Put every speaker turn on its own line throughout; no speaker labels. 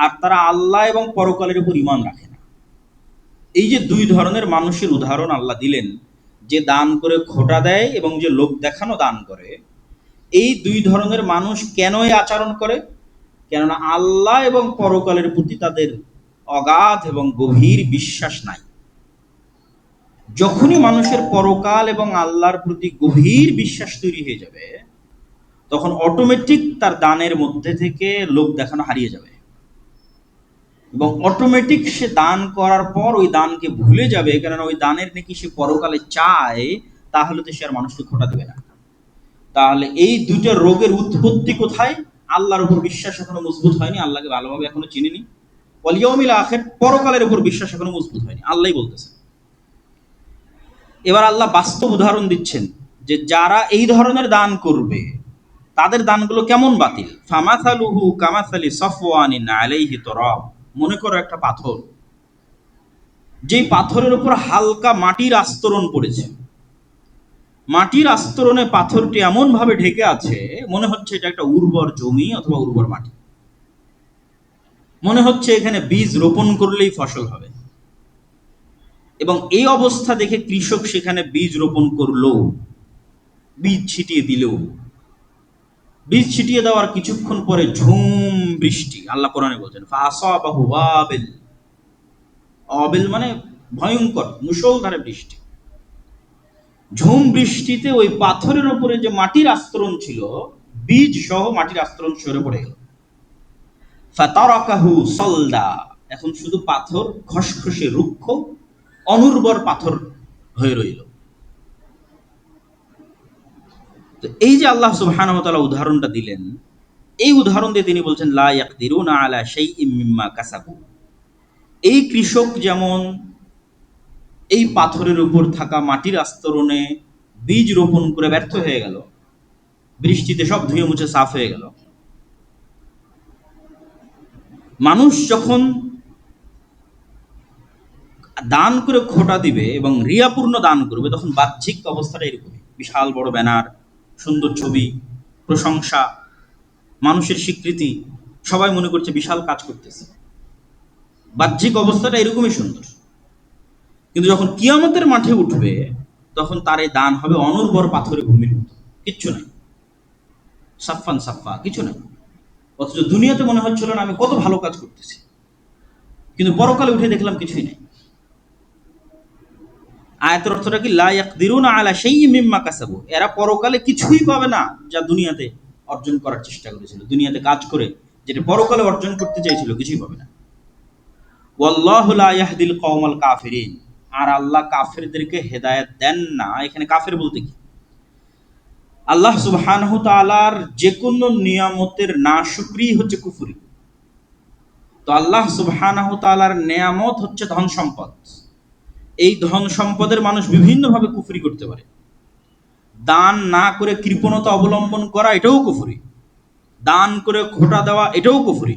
আর তারা আল্লাহ এবং পরকালের উপর ঈমান রাখে না। এই যে দুই ধরনের মানুষের উদাহরণ আল্লাহ দিলেন, যে দান করে খোটা দেয় এবং যে লোক দেখানো দান করে, এই দুই ধরনের মানুষ কেন এই আচরণ করে? কেননা আল্লাহ এবং পরকালের প্রতি তাদের অগাধ এবং গভীর বিশ্বাস নাই। যখনই মানুষের পরকাল এবং আল্লাহর প্রতি গভীর বিশ্বাস তৈরি হয়ে যাবে, তখন অটোমেটিক তার দানের মধ্যে থেকে লোক দেখানো হারিয়ে যাবে, এবং অটোমেটিক সে দান করার পর ওই দানকে ভুলে যাবে, কেননা ওই দানের নাকি সে পরকালে চায়। তাহলে তো সে আর মানুষকে খোটা দেবে না। তাহলে এই দুইটা রোগের উৎপত্তি কোথায়? আল্লাহর উপর বিশ্বাস এখনো মজবুত হয়নি, আল্লাহকে ভালোভাবে এখনো চিনিনি। ওয়াল ইয়াউমিল আখির, পরকালের উপর বিশ্বাস এখনো মজবুত হয়নি, আল্লাহই বলতেছেন। এবার আল্লাহ বাস্তব উদাহরণ দিচ্ছেন যে যারা এই ধরনের দান করবে তাদের দানগুলো কেমন বাতিল। ফামাসালুহু কামাসালি সফওয়ানিন আলাইহি তুরাব। মনে করো একটা পাথর, যেই পাথরের উপর হালকা মাটির আস্তরণ পড়েছে। মাটির আস্তরণে পাথরটি এমন ভাবে ঢেকে আছে, মনে হচ্ছে এটা একটা উর্বর জমি অথবা উর্বর মাটি। মনে হচ্ছে এখানে বীজ রোপণ করলেই ফসল হবে। এবং এই অবস্থা দেখে কৃষক সেখানে বীজ রোপণ করলো, বীজ ছিটিয়ে দিল। বীজ ছিটিয়ে দেওয়ার কিছুক্ষণ পরে ঝুম বৃষ্টি। আল্লাহ কোরআনে বলছেন ফাআসাবাহু ওয়াবিল। অবিল মানে ভয়ঙ্কর মুষলধারে বৃষ্টি। ঝুম বৃষ্টিতে ওই পাথরের উপরে যে মাটির আস্তরণ ছিল, বীজ সহ মাটির আস্তরণ সরে পড়ে গেল। ফাতারাকাহু সলদা। এখন শুধু পাথর খসখসে রুক্ষ অনুর্বর পাথর হয়ে রইল। তো এই যে আল্লাহ সুবহানাহু ওয়া তাআলা উদাহরণটা দিলেন, এই উদাহরণ দিয়ে তিনি বলছেন লা ইয়াকদিরুনা আলা শাইইম মিম্মা কাসাবু। এই কৃষক যেমন এই পাথরের উপর থাকা মাটির আস্তরণে বীজ রোপণ করে ব্যর্থ হয়ে গেল, বৃষ্টিতে সব ধুয়ে মুছে সাফ হয়ে গেল। মানুষ যখন দান করে খোটা দিবে এবং রিয়াপূর্ণ দান করবে, তখন বাহ্যিক অবস্থাটা এরকমই। বিশাল বড় ব্যানার, সুন্দর ছবি, প্রশংসা, মানুষের স্বীকৃতি, সবাই মনে করছে বিশাল কাজ করতেছে। বাহ্যিক অবস্থাটা এরকমই সুন্দর। কিন্তু যখন কিয়ামতের মাঠে উঠবে, তখন তার এই দান হবে অনুর্বর পাথরে ভূমির মতো, কিচ্ছু নাই, সাফান সাফা, কিছু নাই। অথচ দুনিয়াতে মনে হচ্ছিল না আমি কত ভালো কাজ করতেছি, কিন্তু পরকালে উঠে দেখলাম কিছুই নেই। আয়াতের অর্থটা কি? লা ইয়াকদিরুনা আলা শাইইম মিম্মা কাসাবু। এরা পরকালে কিছুই পাবে না যা দুনিয়াতে অর্জন করার চেষ্টা করেছিল, দুনিয়াতে কাজ করে যেটা পরকালে অর্জন করতে চাইছিল, কিছুই পাবে না। ওয়াল্লাহু লা ইয়াহদিল কওমাল কাফিরিন। আর আল্লাহ কাফেরদেরকে হেদায়েত দেন না। এখানে কাফের বলতে কি? আল্লাহ সুবহানাহু তাআলার যে কোনো নিয়ামতের নাশুকরি হচ্ছে কুফরি। তো আল্লাহ সুবহানাহু তাআলার নিয়ামত হচ্ছে ধন সম্পদ। এই ধন সম্পদের মানুষ বিভিন্নভাবে কুফরি করতে পারে। দান না করে কৃপণতা অবলম্বন করা, এটাও কুফরি। দান করে খোটা দেওয়া, এটাও কুফরি।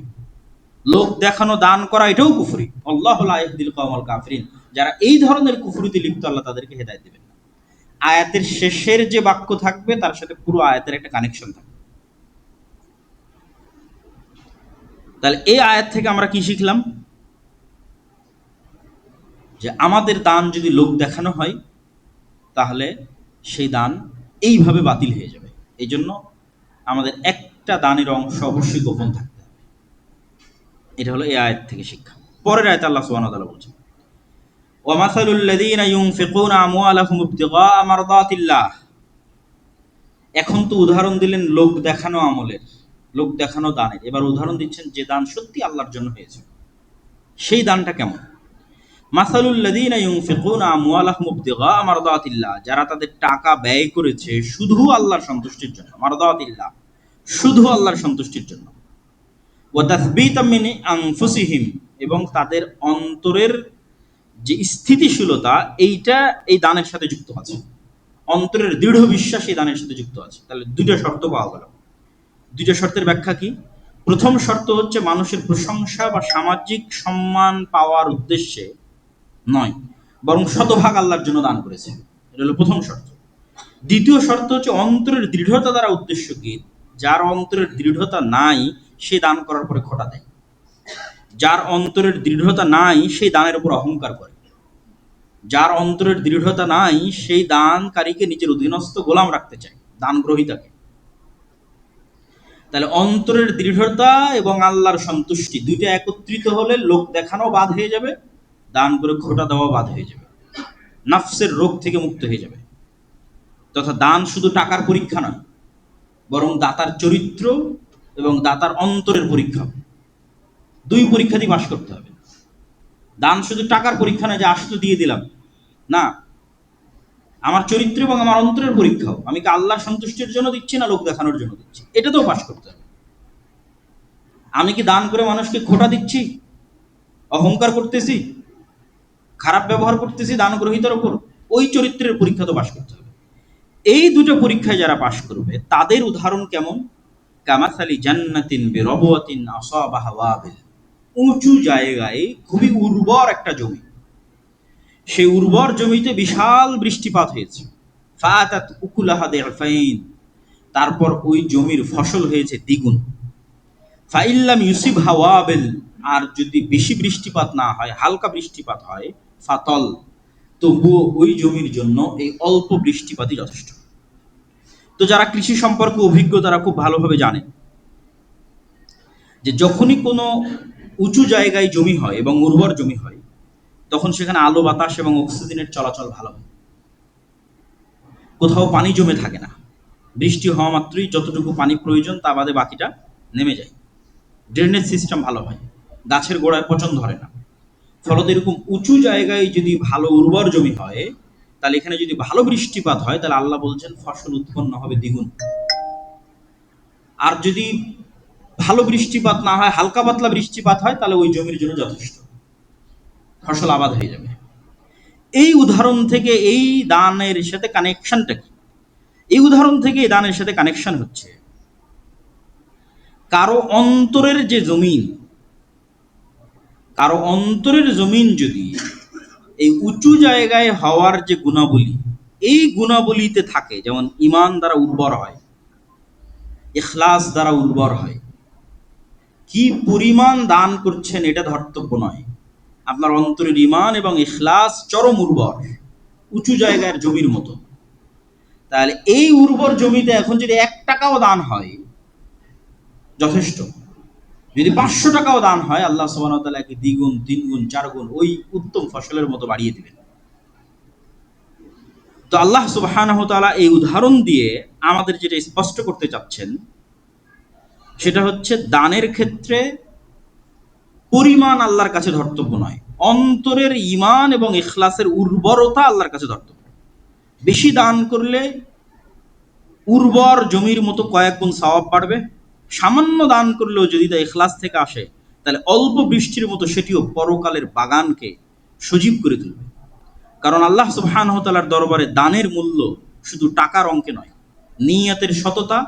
লোক দেখানো দান করা, এটাও কুফরি। আল্লাহু লা ইয়াহদিল কওমাল কাফিরিন। যারা এই ধরনের কুফরিতে লিপ্ত, আল্লাহ তাদেরকে হেদায়েত দিবেন না। আয়াতের শেষের যে বাক্য থাকবে তার সাথে পুরো আয়াতের একটা কানেকশন থাকবে। তাহলে এই আয়াত থেকে আমরা কি শিখলাম? যে আমাদের দান যদি লোক দেখানো হয়, তাহলে সেই দান এইভাবে বাতিল হয়ে যাবে। এই জন্য আমাদের একটা দানের অংশ অবশ্যই গোপন থাকতে হবে। এটা হলো এই আয়াত থেকে শিক্ষা। পরের আয়াতে আল্লাহ সুবহানাহু ওয়া তাআলা বলছেন ওয়ামাসালুল লাযীনা ইউনফিকুনা আমওয়ালাহুম ইবতিগাআ মারদাতিল্লাহ। এখন তো উদাহরণ দিলেন লোক দেখানো আমলের, লোক দেখানো দানের। এবার উদাহরণ দিচ্ছেন যে দান সত্যি আল্লাহর জন্য হয়েছে, সেই দানটা কেমন। মাসালুল লাযীনা ইউনফিকুনা আমওয়ালাহুম ইবতিগাআ মারদাতিল্লাহ। যারা তাদের টাকা ব্যয় করেছে শুধু আল্লাহর সন্তুষ্টির জন্য, মারদাতিল্লাহ, শুধু আল্লাহর সন্তুষ্টির জন্য। ওয়া তাসবীতাম মিন আনফুসিহিম, এবং তাদের অন্তরের যে স্থিতিশীলতা, এইটা এই দানের সাথে যুক্ত আছে। অন্তরের দৃঢ় বিশ্বাস এই দানের সাথে যুক্ত আছে। তাহলে দুইটা শর্ত পাওয়া গেল। দুইটা শর্তের ব্যাখ্যা কি? প্রথম শর্ত হচ্ছে মানুষের প্রশংসা বা সামাজিক সম্মান পাওয়ার উদ্দেশ্যে নয়, বরং শতভাগ আল্লাহর জন্য দান করেছে। এটা হলো প্রথম শর্ত। দ্বিতীয় শর্ত হচ্ছে অন্তরের দৃঢ়তা দ্বারা উদ্দেশ্য কি? যার অন্তরের দৃঢ়তা নাই, সে দান করার পরে খোটা দেয়। যার অন্তরের দৃঢ়তা নাই সেই দানের উপর অহংকার করে, যার অন্তরের দৃঢ়তা নাই সেই দানকারীকে নিজের অধীনস্থ গোলাম রাখতে চায়, দান গ্রহীতাকে। তাহলে অন্তরের দৃঢ়তা এবং আল্লাহর সন্তুষ্টি দুইটা একত্রিত হলে লোক দেখানো বাদ হয়ে যাবে, দান করে খোটা দেওয়া বাদ হয়ে যাবে, নাফসের রোগ থেকে মুক্ত হয়ে যাবে। তথা দান শুধু টাকার পরীক্ষা নয়, বরং দাতার চরিত্র এবং দাতার অন্তরের পরীক্ষা। দুই পরীক্ষা দিয়ে পাশ করতে হবে। দান শুধু টাকার পরীক্ষা নয় যে আসলে দিয়ে দিলাম, না, আমার চরিত্র এবং আমার অন্তরের পরীক্ষাও। আমি কি আল্লাহর সন্তুষ্টির জন্য দিচ্ছি না লোক দেখানোর জন্য দিচ্ছি, এটাতেও পাশ করতে হবে। আমি কি দান করে মানুষকে খোটা দিচ্ছি, অহংকার করতেছি, খারাপ ব্যবহার করতেছি দান গ্রহীতার উপর, ওই চরিত্রের পরীক্ষা তো পাশ করতে হবে। এই দুটো পরীক্ষায় যারা পাশ করবে তাদের উদাহরণ কেমন? কামাসালি জান্নাতিন বিরবওয়াতিন আসাবাহা ওয়াবিল, উঁচু জায়গায় খুবই উর্বর একটা জমি, সেই উর্বর জমিতে বিশাল বৃষ্টিপাত হয়েছে। ফাতাত উকুলাহা দিফাইন, তারপর ওই জমির ফসল হয়েছে দ্বিগুণ। ফাইল্লাম ইউসিবহা ওয়াবিল, আর যদি বেশি বৃষ্টিপাত না হয়, হালকা বৃষ্টিপাত হয়, ফাতল, তবুও ওই জমির জন্য এই অল্প বৃষ্টিপাতই যথেষ্ট। তো যারা কৃষি সম্পর্কে অভিজ্ঞ তারা খুব ভালোভাবে জানে যে যখনই কোনো উঁচু জায়গায় জমি হয় এবং উর্বর জমি হয়, তখন সেখানে আলো বাতাস এবং অক্সিজেনের চলাচল ভালো হয়, কোথাও পানি জমে থাকে না। বৃষ্টি হওয়া মাত্রই যতটুকু পানি প্রয়োজন তা বাদে বাকিটা নেমে যায়, ড্রেনেজ সিস্টেম ভালো হয়, গাছের গোড়ায় পচন ধরে না। ফলত এরকম উঁচু জায়গায় যদি ভালো উর্বর জমি হয়, তাহলে এখানে যদি ভালো বৃষ্টিপাত হয়, তাহলে আল্লাহ বলছেন ফসল উৎপন্ন হবে দ্বিগুণ। আর যদি ভালো বৃষ্টিপাত না হয়, হালকা পাতলা বৃষ্টিপাত হয়, তাহলে ওই জমির জন্য যথেষ্ট, ফসল আবাদ হয়ে যাবে। এই উদাহরণ থেকে এই দানের সাথে কানেকশনটা কি? এই উদাহরণ থেকে এই দানের সাথে কানেকশন হচ্ছে কারো অন্তরের যে জমিন, কারো অন্তরের জমিন যদি এই উঁচু জায়গায় হওয়ার যে গুণাবলী, এই গুণাবলীতে থাকে, যেমন ঈমান দ্বারা উর্বর হয়, ইখলাস দ্বারা উর্বর হয়, কি পরিমাণ দান করছেন এটা ধর্তব্য নয়, আপনার অন্তরের ঈমান এবং ইখলাস চরম উর্বর, উঁচু জায়গার জমির মতো। তাহলে এই উর্বর জমিতে এখন যদি 1 টাকাও দান হয় যথেষ্ট, যদি 500 টাকাও দান হয়, আল্লাহ সুবহানাহু ওয়া তাআলা একে দ্বিগুণ, 3 গুণ, 4 গুণ ওই উত্তম ফসলের মতো বাড়িয়ে দিবেন। তো আল্লাহ সুবহানাহু ওয়া তাআলা এই উদাহরণ দিয়ে আমাদের যেটা স্পষ্ট করতে চাচ্ছেন সেটা হচ্ছে দানের ক্ষেত্রে পরিমাণ আল্লাহর কাছে ধর্তব্য নয়, অন্তরের ঈমান এবং ইখলাসের উর্বরতা আল্লাহর কাছে ধর্তব্য। বেশি দান করলে উর্বর জমির মতো কয়েক গুণ সওয়াব বাড়বে, সামান্য দান করলেও যদি তা ইখলাস থেকে আসে, তাহলে অল্প বৃষ্টির মতো সেটিও পরকালের বাগানকে সজীব করে তুলবে। কারণ আল্লাহ সুবহানাহু ওয়া তাআলার দরবারে দানের মূল্য শুধু টাকার অঙ্কে নয়, নিয়তের সততা,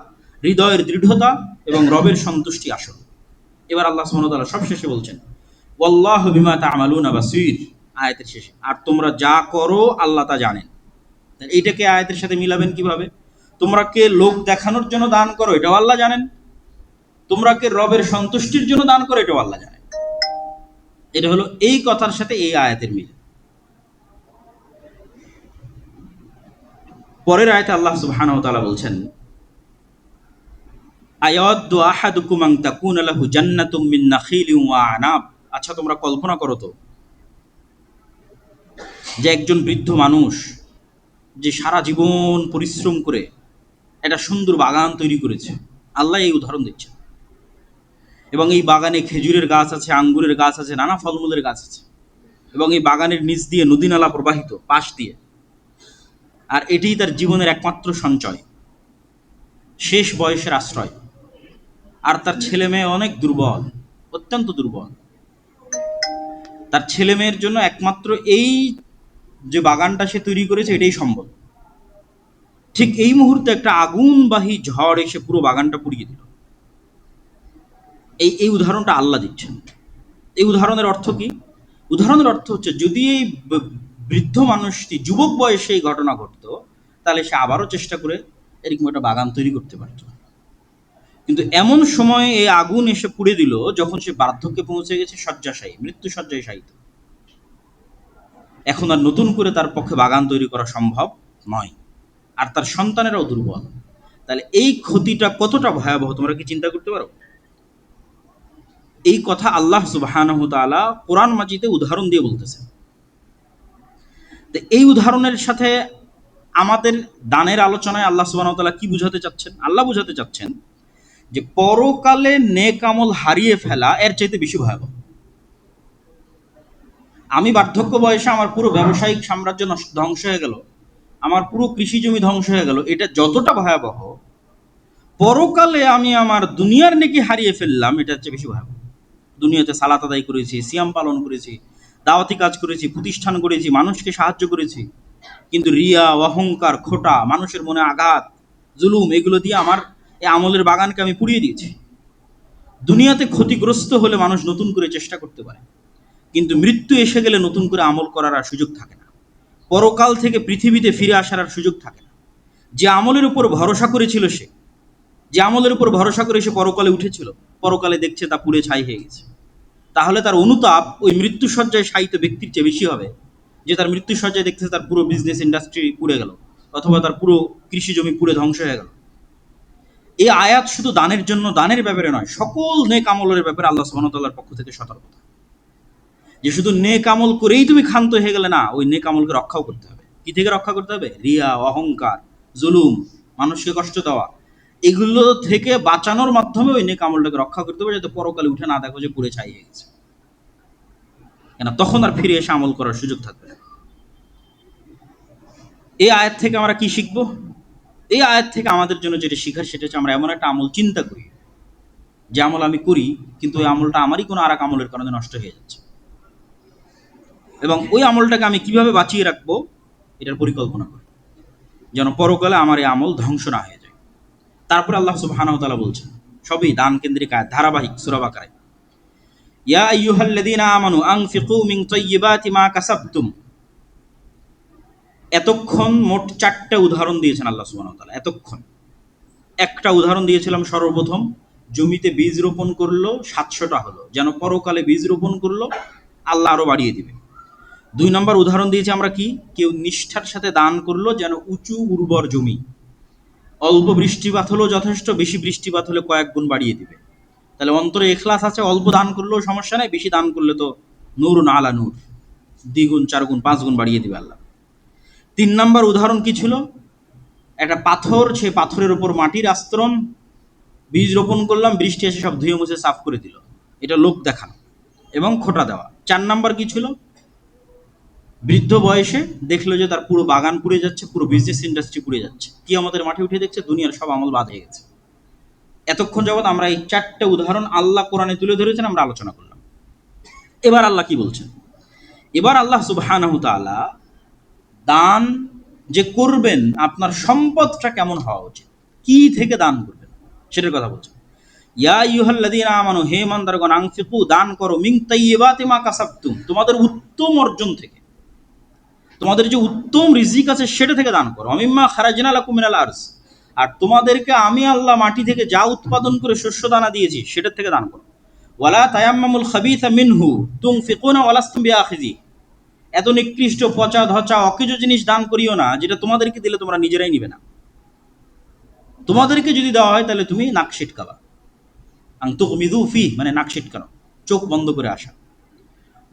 হৃদয়ের দৃঢ়তা এবং রবের সন্তুষ্টি আসল। এবার আল্লাহ সুবহানাহু ওয়া তাআলা সবশেষে বলছেন, ওয়াল্লাহু বিমা তা'মালুনা বাসীর, আয়াতের শেষে, আর তোমরা যা করো আল্লাহ তা জানেন। এইটাকে আয়াতের সাথে মিলাবেন কিভাবে? তোমরা কে লোক দেখানোর জন্য দান করো এটাও আল্লাহ জানেন, তোমরা কে রবের সন্তুষ্টির জন্য দান করো এটাও আল্লাহ জানেন। এটা হলো এই কথার সাথে এই আয়াতের মিল। পরের আয়াতে আল্লাহ সুবহানাহু ওয়া তাআলা বলছেন, আয়াওয়াদ্দু আহাদুকুম আন তাকুনা লাহু জান্নাতুম মিন নাখিলিন ওয়া আনাব। আচ্ছা, তোমরা কল্পনা করো তো যে একজন বৃদ্ধ মানুষ যে সারা জীবন পরিশ্রম করে একটা সুন্দর বাগান তৈরি করেছে, আল্লাহ এই উদাহরণ দিচ্ছেন, এবং এই বাগানে খেজুরের গাছ আছে, আঙ্গুরের গাছ আছে, নানা ফলমূলের গাছ আছে, এবং এই বাগানের নিচ দিয়ে নদী নালা প্রবাহিত পাশ দিয়ে, আর এটিই তার জীবনের একমাত্র সঞ্চয়, শেষ বয়সের আশ্রয়। আর তার ছেলে মেয়ে অনেক দুর্বল, অত্যন্ত দুর্বল, তার ছেলে মেয়ের জন্য একমাত্র এই যে বাগানটা সে তৈরি করেছে এটাই সম্ভব। ঠিক এই মুহূর্তে একটা আগুনবাহী ঝড় এসে পুরো বাগানটা পুড়িয়ে দিল। এই উদাহরণটা আল্লাহ দিচ্ছেন। এই উদাহরণের অর্থ কি? উদাহরণের অর্থ হচ্ছে, যদি এই বৃদ্ধ মানুষটি যুবক বয়সে এই ঘটনা ঘটতো, তাহলে সে আবারও চেষ্টা করে এরকম একটা বাগান তৈরি করতে পারত। কিন্তু এমন সময় এই আগুন এসে পুড়ে দিল যখন সে বার্ধক্যে পৌঁছে গেছে, শয্যাশায়ী, মৃত্যু শয্যায় শায়িত। এখন আর নতুন করে তার পক্ষে বাগান তৈরি করা সম্ভব নয়, আর তার সন্তানেরাও দুর্বল। তাহলে এই ক্ষতিটা কতটা ভয়াবহ তোমরা কি চিন্তা করতে পারো? এই কথা আল্লাহ সুবহানাহু ওয়া তাআলা কোরআন মাজিদে উদাহরণ দিয়ে বলতেছেন। তো এই উদাহরণের সাথে আমাদের দানের আলোচনায় আল্লাহ সুবহানাহু ওয়া তাআলা কি বুঝাতে চাচ্ছেন? আল্লাহ বুঝাতে চাচ্ছেন যে পরকালে নেক আমল হারিয়ে ফেলা এর চাইতে বেশি ভয়াবহ। আমি বার্ধক্য বয়সে আমার পুরো ব্যবসায়িক সাম্রাজ্য ধ্বংস হয়ে গেল, আমার পুরো কৃষি জমি ধ্বংস হয়ে গেল, এটা যতটা ভয়াবহ, পরকালে আমি আমার দুনিয়ার নেকি হারিয়ে ফেললাম এটার চেয়ে বেশি ভয়াবহ। দুনিয়াতে সালাত আদায় করেছি, সিয়াম পালন করেছি, দাওয়াতি কাজ করেছি, প্রতিষ্ঠান করেছি, মানুষকে সাহায্য করেছি, কিন্তু রিয়া, অহংকার, খোটা, মানুষের মনে আঘাত, জুলুম, এগুলো দিয়ে আমার এই আমলের বাগানকে আমি পুড়িয়ে দিয়েছি। দুনিয়াতে ক্ষতিগ্রস্ত হলে মানুষ নতুন করে চেষ্টা করতে পারে, কিন্তু মৃত্যু এসে গেলে নতুন করে আমল করার আর সুযোগ থাকে না। পরকাল থেকে পৃথিবীতে ফিরে আসার আর সুযোগ থাকে না। যে আমলের উপর ভরসা করেছিল সে, যে আমলের উপর ভরসা করে সে পরকালে উঠেছিল, পরকালে দেখছে তা পুড়ে ছাই হয়ে গেছে। তাহলে তার অনুতাপ ওই মৃত্যুসজ্জায় শায়িত ব্যক্তির চেয়ে বেশি হবে, যে তার মৃত্যুসজ্জায় দেখতেছে তার পুরো বিজনেস ইন্ডাস্ট্রি পুড়ে গেল, অথবা তার পুরো কৃষি জমি পুড়ে ধ্বংস হয়ে গেল। এই আয়াত শুধু দানের জন্য, দানের ব্যাপারে নয়, সকল নেক আমলের ব্যাপারে আল্লাহ সুবহানাহু ওয়া তাআলার পক্ষ থেকে সতর্কতা, যে শুধু নেক আমল করেই তুমি ক্ষান্ত হয়ে গেলে না, ওই নেক আমলকে রক্ষাও করতে হবে। কি থেকে রক্ষা করতে হবে? রিয়া, অহংকার, জুলুম, মানুষকে কষ্ট দেওয়া, এগুলো থেকে বাঁচানোর মাধ্যমে ওই নেক আমলটাকে রক্ষা করতে হবে, যাতে পরকালে উঠে না দেখো যে পুড়ে ছাই হয়ে গেছে, কেন তখন আর ফিরে এসে আমল করার সুযোগ থাকবে না। এই আয়াত থেকে আমরা কি শিখবো? এই আয়াত থেকে আমাদের জন্য যেটা শিখার, সেটা হচ্ছে আমরা এমন একটা আমল চিন্তা করি, যে আমল আমি করি কিন্তু ওই আমলটা আমারই কোনো আর এক আমলের কারণে নষ্ট হয়ে যাচ্ছে, এবং ওই আমলটাকে আমি কিভাবে বাঁচিয়ে রাখবো এটার পরিকল্পনা করি, যেন পরকালে আমার এই আমল ধ্বংস না হয়ে যায়। তারপরে আল্লাহ সুবহানাহু ওয়া তাআলা বলছেন, সবই দান কেন্দ্রিক আয়াত, ধারাবাহিক সূরা বাকারায়, ইয়া আইয়ুহাল্লাযীনা আমানু আনফিকু মিন তাইয়্যিবাতি মা কাসাবতুম। এতক্ষণ মোট 4টা উদাহরণ দিয়েছেন আল্লাহ সুবহানাহু ওয়া তাআলা। এতক্ষণ একটা উদাহরণ দিয়েছিলাম, সর্বপ্রথম জমিতে বীজ রোপণ করলো, 700টা হলো, যেন পরকালে বীজ রোপণ করলো আল্লাহ আরো বাড়িয়ে দিবে। 2 নম্বর উদাহরণ দিয়েছি আমরা কি, কেউ নিষ্ঠার সাথে দান করলো, যেন উঁচু উর্বর জমি, অল্প বৃষ্টিপাত হলেও যথেষ্ট, বেশি বৃষ্টিপাত হলে কয়েক গুণ বাড়িয়ে দিবে। তাহলে অন্তরে ইখলাস আছে, অল্প দান করলেও সমস্যা নেই, বেশি দান করলে তো নূরুন আলা নূর, 2 গুণ, 4 গুণ, 5 গুণ বাড়িয়ে দিবে আল্লাহ। 3 নম্বর উদাহরণ কি ছিল? একটা পাথর, সে পাথরের উপর মাটির আস্তরণ, বীজ রোপণ করলাম, বৃষ্টি এসে সব ধুয়ে মুছে সাফ করে দিল, এটা লোক দেখানো এবং খোটা দেওয়া। 4 নম্বর কি ছিল? বৃদ্ধ বয়সে দেখলো যে তার পুরো বাগান পুড়ে যাচ্ছে, পুরো বিজনেস ইন্ডাস্ট্রি পুড়ে যাচ্ছে, কিয়ামতের মাঠে উঠে দেখছে দুনিয়ার সব আমল বাদ হয়ে গেছে। এতক্ষণ যাবৎ আমরা এই 4টা উদাহরণ আল্লাহ কোরআনে তুলে ধরেছেন, আমরা আলোচনা করলাম। এবার আল্লাহ কি বলছেন? এবার আল্লাহ সুবহানাহু তাআলা দান যে করবেন, আপনার সম্পদটা কেমন হওয়া উচিত, কি থেকে দান করবেন সেটার কথা বলছেন। ইয়া আইয়ুহাল্লাযীনা আমানু, হে ইমানদারগণ, আনফিকু, দান করো, মিন তাইয়্যিবাতি মা কাসাবতুম, তোমাদের উত্তম অর্জন থেকে, তোমাদের যে উত্তম রিজিক আছে সেটা থেকে দান করো। মিম্মা খারাজনা লাকুম মিনাল আরজ, আর তোমাদেরকে আমি আল্লাহ মাটি থেকে যা উৎপাদন করে শস্য দানা দিয়েছি সেটার থেকে দান করো। ওয়ালা তায়াম্মামুল খাবিসা মিনহু তুনফিকুনা ওয়ালাস্তুম বিআখিযি, এত নিকৃষ্ট, পচা ধচা, অকেজো জিনিস দান করিও না যেটা তোমাদেরকে দিলে তোমরা নিজেরাই নিবে না। তোমাদেরকে যদি দেওয়া হয় তাহলে তুমি নাক সিটকাবা। আন তুগমিযু ফি, মানে নাক সিটকানো, চোখ বন্ধ করে আসা।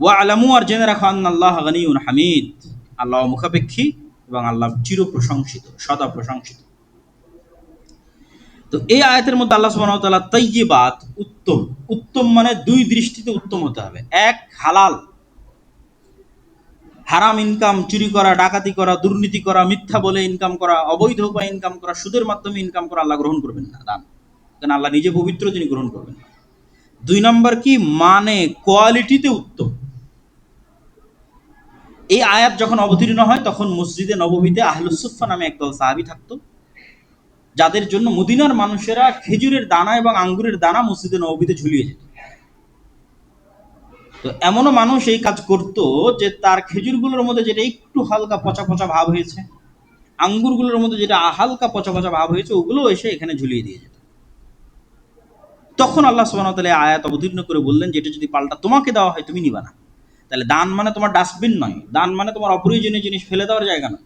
ওয়া আলামু, আর জেনে রাখো, আন্নাল্লাহ গানিয়ুন হামিদ, আল্লাহ মুখাপেক্ষী এবং আল্লাহ চির প্রশংসিত, সদা প্রশংসিত। তো এই আয়াতের মধ্যে আল্লাহ সুবহানাহু ওয়া তাআলা তাইয়্যিবাত, উত্তম, উত্তম মানে 2 দৃষ্টিতে উত্তম হতে হবে। এক, হালাল, হারাম ইনকাম, চুরি করা, ডাকাতি করা, দুর্নীতি করা, মিথ্যা বলে ইনকাম করা, অবৈধ উপায়ে ইনকাম করা, সুদের মাধ্যমে ইনকাম করা আল্লাহ গ্রহণ করবেন না দান, কারণ আল্লাহ নিজে পবিত্র, তিনি গ্রহণ করবেন না। 2 নম্বর কি, মানে কোয়ালিটিতে উত্তম। এই আয়াত যখন অবতীর্ণ হয় তখন মসজিদে নববীতে আহলুস সুফফা নামে একদল সাহাবী থাকতো, যাদের জন্য মদিনার মানুষেরা খেজুরের দানা এবং আঙ্গুরের দানা মসজিদে নববীতে ঝুলিয়ে যেত। তো এমনও মানুষ এই কাজ করত যে তার খেজুরগুলোর মধ্যে যেটা একটু হালকা পচা পচা ভাব হয়েছে, আঙ্গুরগুলোর মধ্যে যেটা হালকা পচা পচা ভাব হয়েছে, ওগুলো এসে এখানে ঝুলিয়ে দিয়ে যেত। তখন আল্লাহ সুবহানাহু ওয়া তাআলা আয়াত অবতীর্ণ করে বললেন যে এটা যদি পাল্টা তোমাকে দেওয়া হয় তুমি নিবা না। তাহলে দান মানে তোমার ডাস্টবিন নয়, দান মানে তোমার অপ্রয়োজনীয় জিনিস ফেলে দেওয়ার জায়গা নয়।